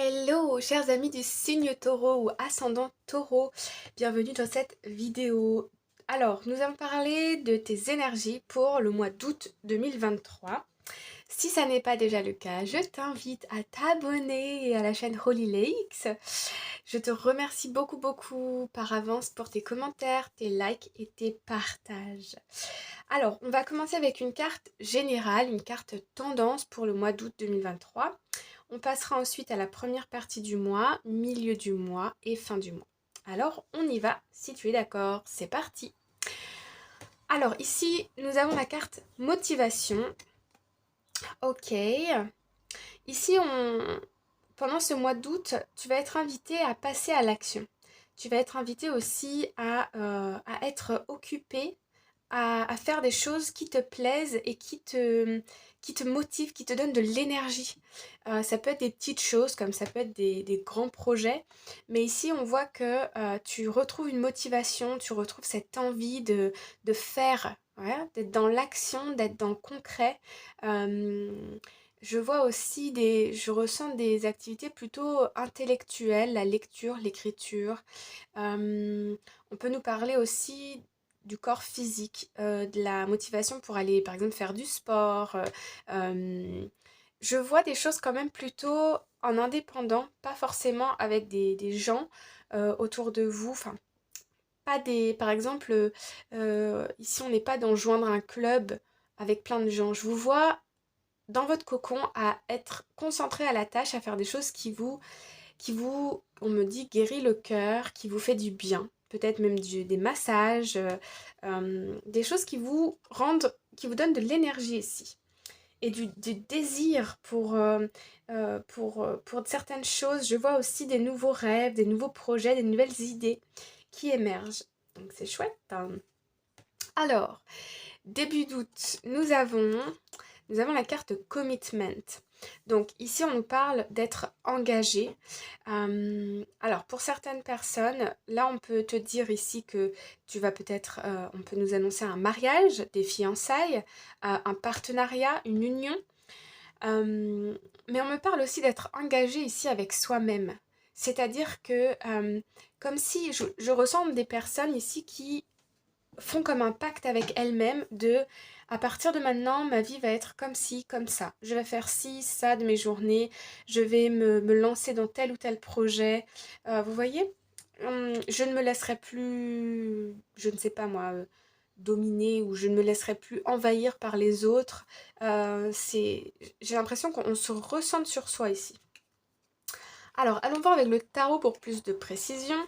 Hello, chers amis du signe taureau ou ascendant taureau, bienvenue dans cette vidéo. Alors, nous allons parler de tes énergies pour le mois d'août 2023. Si ça n'est pas déjà le cas, je t'invite à t'abonner à la chaîne Holy Lakes. Je te remercie beaucoup par avance pour tes commentaires, tes likes et tes partages. Alors, on va commencer avec une carte générale, une carte tendance pour le mois d'août 2023. On passera ensuite à la première partie du mois, milieu du mois et fin du mois. Alors, on y va, si tu es d'accord, c'est parti. Alors, ici, nous avons la carte motivation. Ok. Ici, pendant ce mois d'août, tu vas être invité à passer à l'action. Tu vas être invité aussi à être occupé, à faire des choses qui te plaisent et qui te motivent, qui te donnent de l'énergie. Ça peut être des petites choses, comme ça peut être des grands projets. Mais ici, on voit que tu retrouves une motivation, tu retrouves cette envie de faire, ouais, d'être dans l'action, d'être dans le concret. Euh, je vois aussi je ressens des activités plutôt intellectuelles, la lecture, l'écriture. On peut nous parler aussi du corps physique, de la motivation pour aller par exemple faire du sport. Je vois des choses quand même plutôt en indépendant, pas forcément avec des gens autour de vous. Enfin, pas des. Par exemple, ici on n'est pas dans joindre un club avec plein de gens. Je vous vois dans votre cocon à être concentré à la tâche, à faire des choses on me dit, guérit le cœur, qui vous fait du bien. Peut-être même des massages, des choses qui vous rendent, qui vous donnent de l'énergie ici. Et du désir pour certaines choses. Je vois aussi des nouveaux rêves, des nouveaux projets, des nouvelles idées qui émergent. Donc c'est chouette, hein. Alors, début d'août, nous avons la carte commitment. Donc ici, on nous parle d'être engagé. Alors, pour certaines personnes, là, on peut te dire ici que tu vas peut-être, on peut nous annoncer un mariage, des fiançailles, un partenariat, une union. Mais on me parle aussi d'être engagé ici avec soi-même. C'est-à-dire que, comme si je ressens des personnes ici qui font comme un pacte avec elles-mêmes de à partir de maintenant, ma vie va être comme ci, comme ça. Je vais faire ci, ça de mes journées. Je vais me lancer dans tel ou tel projet. Vous voyez, je ne me laisserai plus, je ne sais pas moi, dominer ou je ne me laisserai plus envahir par les autres. J'ai l'impression qu'on se ressente sur soi ici. Alors, allons voir avec le tarot pour plus de précision.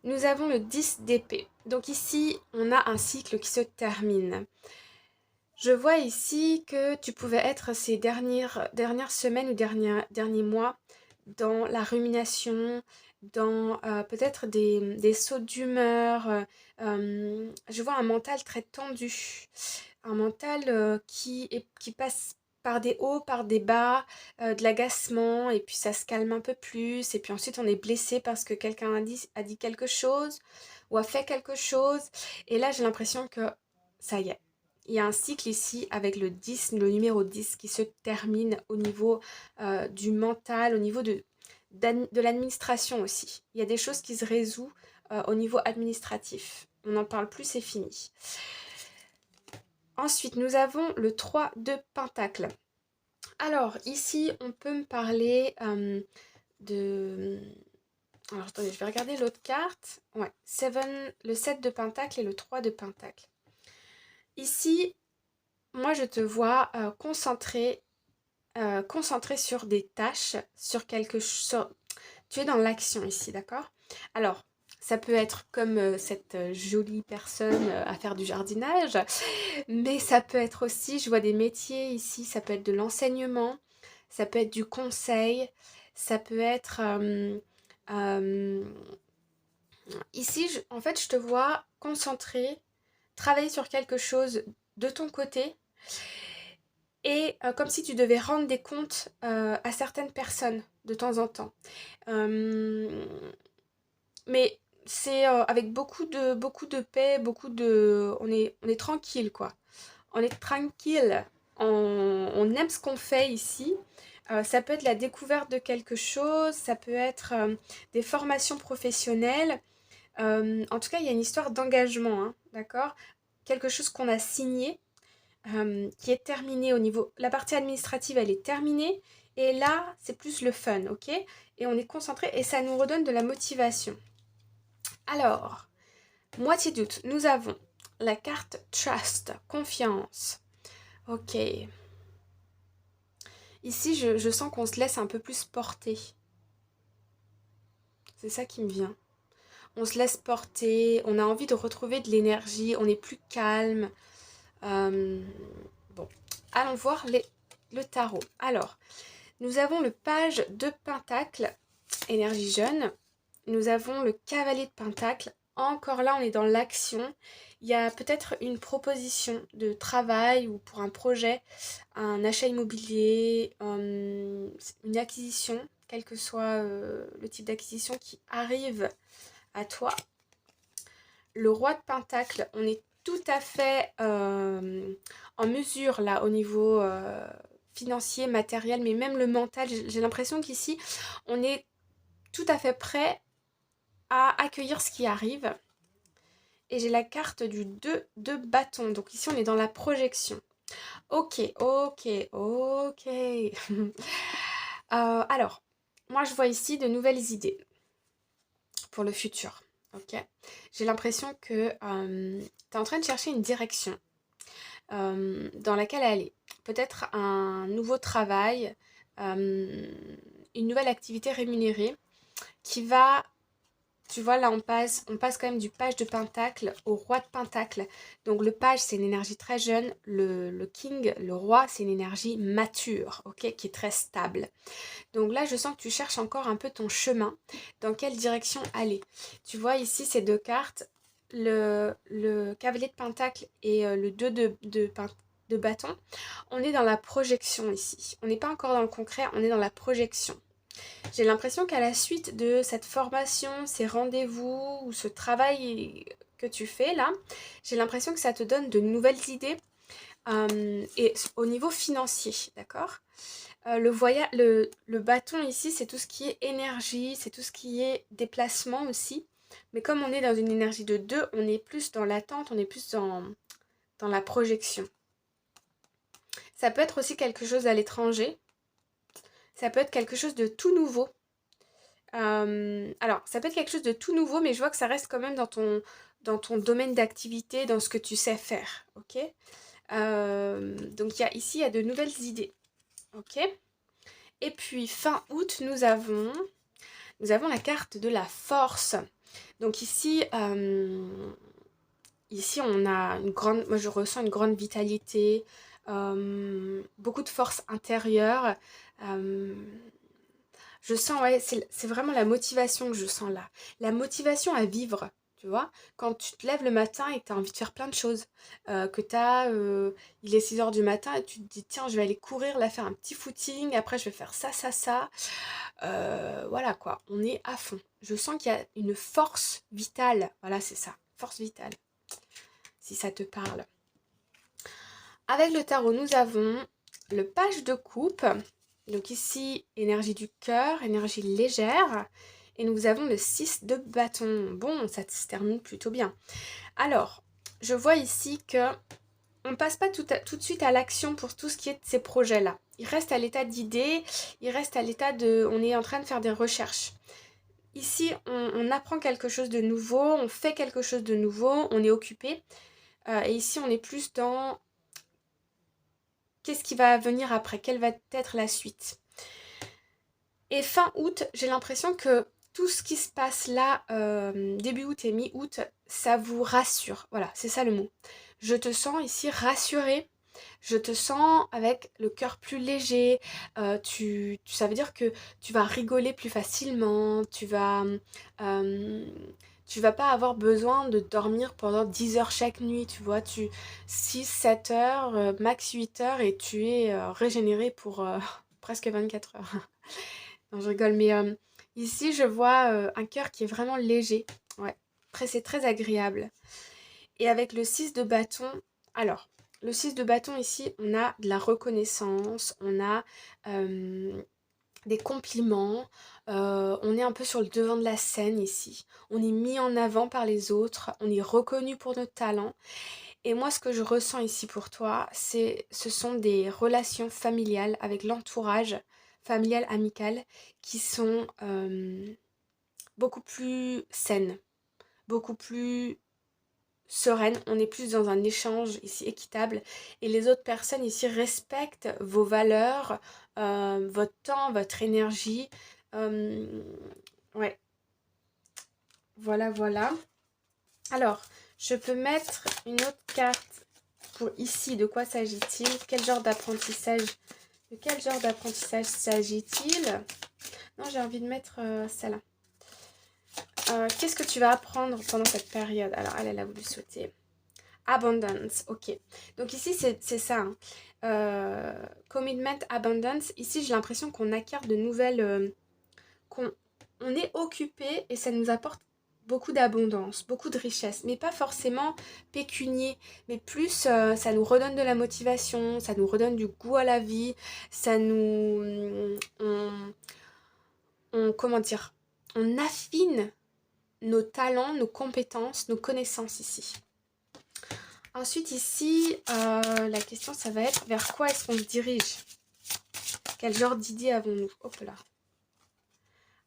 Nous avons le 10 d'épée. Donc ici, on a un cycle qui se termine. Je vois ici que tu pouvais être ces dernières semaines ou derniers mois dans la rumination, dans peut-être des sauts d'humeur. Je vois un mental très tendu, un mental qui passe par des hauts, par des bas, de l'agacement, et puis ça se calme un peu plus, et puis ensuite on est blessé parce que quelqu'un a dit quelque chose ou a fait quelque chose, et là j'ai l'impression que ça y est. Il y a un cycle ici avec le numéro 10 qui se termine au niveau du mental, au niveau de l'administration aussi. Il y a des choses qui se résolvent au niveau administratif. On n'en parle plus, c'est fini. Ensuite, nous avons le 3 de Pentacle. Alors, ici, on peut me parler de... Alors, attendez, je vais regarder l'autre carte. Ouais, le 7 de Pentacle et le 3 de Pentacle. Ici, moi, je te vois concentré sur des tâches, sur quelque chose. Tu es dans l'action ici, d'accord? Alors, ça peut être comme cette jolie personne à faire du jardinage, mais ça peut être aussi, je vois des métiers ici, ça peut être de l'enseignement, ça peut être du conseil, ça peut être... euh, ici, en fait, je te vois concentré, travailler sur quelque chose de ton côté, et comme si tu devais rendre des comptes à certaines personnes de temps en temps. Euh, mais c'est avec beaucoup de paix, on est tranquille quoi. On est tranquille, on aime ce qu'on fait ici. Ça peut être la découverte de quelque chose, ça peut être des formations professionnelles. En tout cas, il y a une histoire d'engagement, hein, d'accord? Quelque chose qu'on a signé, qui est terminé au niveau... La partie administrative, elle est terminée. Et là, c'est plus le fun, ok? Et on est concentré et ça nous redonne de la motivation. Alors, moitié doute, nous avons la carte Trust, confiance. Ok. Ici, je sens qu'on se laisse un peu plus porter. C'est ça qui me vient. On se laisse porter, on a envie de retrouver de l'énergie, on est plus calme. Bon, allons voir le tarot. Alors, nous avons le page de Pentacle, énergie jeune. Nous avons le cavalier de Pentacle. Encore là, on est dans l'action. Il y a peut-être une proposition de travail ou pour un projet, un achat immobilier, une acquisition, quel que soit le type d'acquisition qui arrive à toi. Le roi de Pentacle, on est tout à fait en mesure là au niveau financier, matériel, mais même le mental. J'ai l'impression qu'ici, on est tout à fait prêt à accueillir ce qui arrive. Et j'ai la carte du 2 de bâton. Donc ici, on est dans la projection. Ok, ok, ok. Alors, moi, je vois ici de nouvelles idées pour le futur. Ok. J'ai l'impression que tu es en train de chercher une direction dans laquelle aller. Peut-être un nouveau travail, une nouvelle activité rémunérée qui va... Tu vois, là, on passe quand même du page de Pentacle au roi de Pentacle. Donc, le page, c'est une énergie très jeune. Le king, le roi, c'est une énergie mature, ok, qui est très stable. Donc là, je sens que tu cherches encore un peu ton chemin. Dans quelle direction aller? Tu vois, ici, ces deux cartes, le cavalier de Pentacle et le 2 de bâton. On est dans la projection ici. On n'est pas encore dans le concret, on est dans la projection. J'ai l'impression qu'à la suite de cette formation, ces rendez-vous ou ce travail que tu fais là, j'ai l'impression que ça te donne de nouvelles idées et au niveau financier, d'accord? Le bâton ici, c'est tout ce qui est énergie, c'est tout ce qui est déplacement aussi. Mais comme on est dans une énergie de 2, on est plus dans l'attente, on est plus dans la projection. Ça peut être aussi quelque chose à l'étranger. Ça peut être quelque chose de tout nouveau. Alors, ça peut être quelque chose de tout nouveau, mais je vois que ça reste quand même dans ton domaine d'activité, dans ce que tu sais faire, ok? Donc ici, il y a de nouvelles idées, ok? Et puis, fin août, nous avons la carte de la force. Donc ici on a moi je ressens une grande vitalité, beaucoup de force intérieure. Euh, Je sens, ouais, c'est vraiment la motivation que je sens là. La motivation à vivre, tu vois. Quand tu te lèves le matin et que tu as envie de faire plein de choses, il est 6 heures du matin et tu te dis, tiens, je vais aller courir, là, faire un petit footing, après je vais faire ça, ça, ça. Voilà quoi, on est à fond. Je sens qu'il y a une force vitale, voilà, c'est ça, force vitale, si ça te parle. Avec le tarot, nous avons le page de coupe. Donc ici, énergie du cœur, énergie légère. Et nous avons le 6 de bâton. Bon, ça se termine plutôt bien. Alors, je vois ici que on ne passe pas tout de suite à l'action pour tout ce qui est de ces projets-là. Il reste à l'état d'idée, il reste à l'état de... On est en train de faire des recherches. Ici, on apprend quelque chose de nouveau, on fait quelque chose de nouveau, on est occupé. Et ici, on est plus dans qu'est-ce qui va venir après, quelle va être la suite. Et fin août, j'ai l'impression que tout ce qui se passe là, début août et mi-août, ça vous rassure. Voilà, c'est ça le mot. Je te sens ici rassurée. Je te sens avec le cœur plus léger. Ça veut dire que tu vas rigoler plus facilement. Tu vas pas avoir besoin de dormir pendant 10 heures chaque nuit. Tu vois, 6, 7 heures, max 8 heures et tu es régénéré pour presque 24 heures. Non, je rigole, mais ici, je vois un cœur qui est vraiment léger. Ouais, c'est très agréable. Et avec le 6 de bâton, alors, le 6 de bâton ici, on a de la reconnaissance, on a des compliments, on est un peu sur le devant de la scène ici. On est mis en avant par les autres, on est reconnu pour notre talent. Et moi, ce que je ressens ici pour toi, ce sont des relations familiales avec l'entourage familial, amical, qui sont beaucoup plus saines, beaucoup plus sereine, on est plus dans un échange ici équitable et les autres personnes ici respectent vos valeurs, votre temps, votre énergie. Euh, ouais, voilà, voilà. Alors, je peux mettre une autre carte pour ici. De quoi s'agit-il? Quel genre d'apprentissage? De quel genre d'apprentissage s'agit-il? Non, j'ai envie de mettre celle-là. Qu'est-ce que tu vas apprendre pendant cette période? Alors, elle a voulu sauter. Abundance, ok. Donc ici, c'est ça. Hein. Commitment, abundance. Ici, j'ai l'impression qu'on acquiert de nouvelles... on est occupé et ça nous apporte beaucoup d'abondance, beaucoup de richesse. Mais pas forcément pécunier, mais plus ça nous redonne de la motivation, ça nous redonne du goût à la vie, ça nous... comment dire? On affine nos talents, nos compétences, nos connaissances ici. Ensuite ici, la question ça va être vers quoi est-ce qu'on se dirige? Quel genre d'idées avons-nous? Hop là.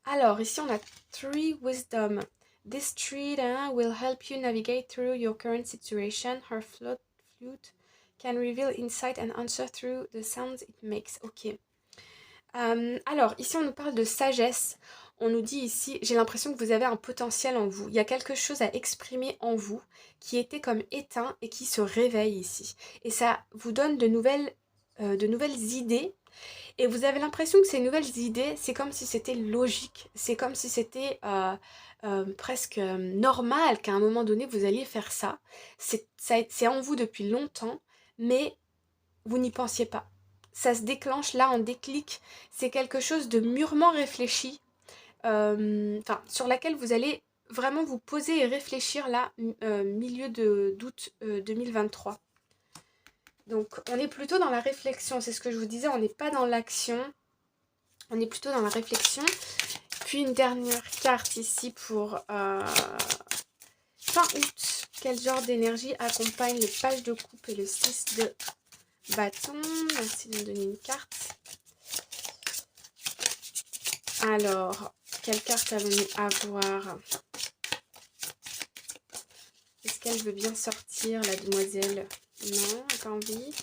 Alors ici on a Three Wisdom. This tree will help you navigate through your current situation. Her flute can reveal insight and answer through the sounds it makes. Ok. Alors ici on nous parle de sagesse. On nous dit ici, j'ai l'impression que vous avez un potentiel en vous. Il y a quelque chose à exprimer en vous qui était comme éteint et qui se réveille ici. Et ça vous donne de nouvelles idées. Et vous avez l'impression que ces nouvelles idées, c'est comme si c'était logique. C'est comme si c'était presque normal qu'à un moment donné, vous alliez faire ça. C'est en vous depuis longtemps, mais vous n'y pensiez pas. Ça se déclenche là en déclic. C'est quelque chose de mûrement réfléchi sur laquelle vous allez vraiment vous poser et réfléchir là, milieu d'août 2023. Donc on est plutôt dans la réflexion, c'est ce que je vous disais, on n'est pas dans l'action, on est plutôt dans la réflexion. Puis une dernière carte ici pour fin août. Quel genre d'énergie accompagne le page de coupe et le 6 de bâton? Merci de me donner une carte. Alors, quelle carte allons-nous avoir? Est-ce qu'elle veut bien sortir, la demoiselle? Non, pas envie.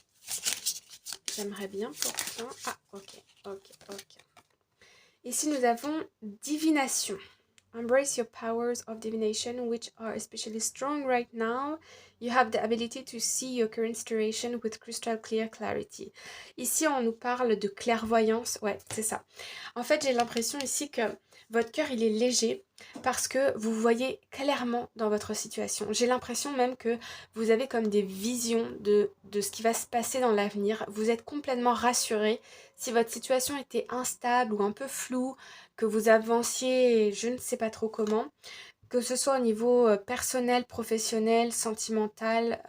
J'aimerais bien pourtant. Ah, ok. Ici, nous avons divination. Embrace your powers of divination, which are especially strong right now. You have the ability to see your current situation with crystal clear clarity. Ici, on nous parle de clairvoyance. Ouais, c'est ça. En fait, j'ai l'impression ici que votre cœur, il est léger parce que vous voyez clairement dans votre situation. J'ai l'impression même que vous avez comme des visions de ce qui va se passer dans l'avenir. Vous êtes complètement rassuré. Si votre situation était instable ou un peu floue, que vous avanciez je ne sais pas trop comment, que ce soit au niveau personnel, professionnel, sentimental,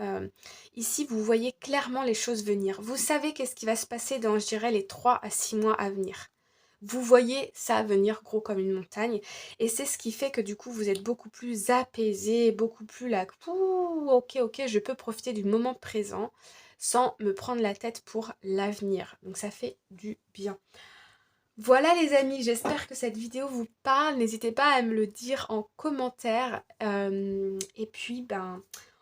ici vous voyez clairement les choses venir. Vous savez qu'est-ce qui va se passer dans, je dirais, les 3 à 6 mois à venir. Vous voyez ça venir gros comme une montagne et c'est ce qui fait que du coup vous êtes beaucoup plus apaisé, beaucoup plus là, ok, je peux profiter du moment présent sans me prendre la tête pour l'avenir. Donc ça fait du bien. Voilà les amis, j'espère que cette vidéo vous parle. N'hésitez pas à me le dire en commentaire. Et puis,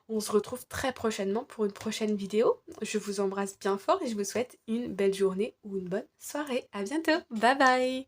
on se retrouve très prochainement pour une prochaine vidéo. Je vous embrasse bien fort et je vous souhaite une belle journée ou une bonne soirée. À bientôt, bye bye.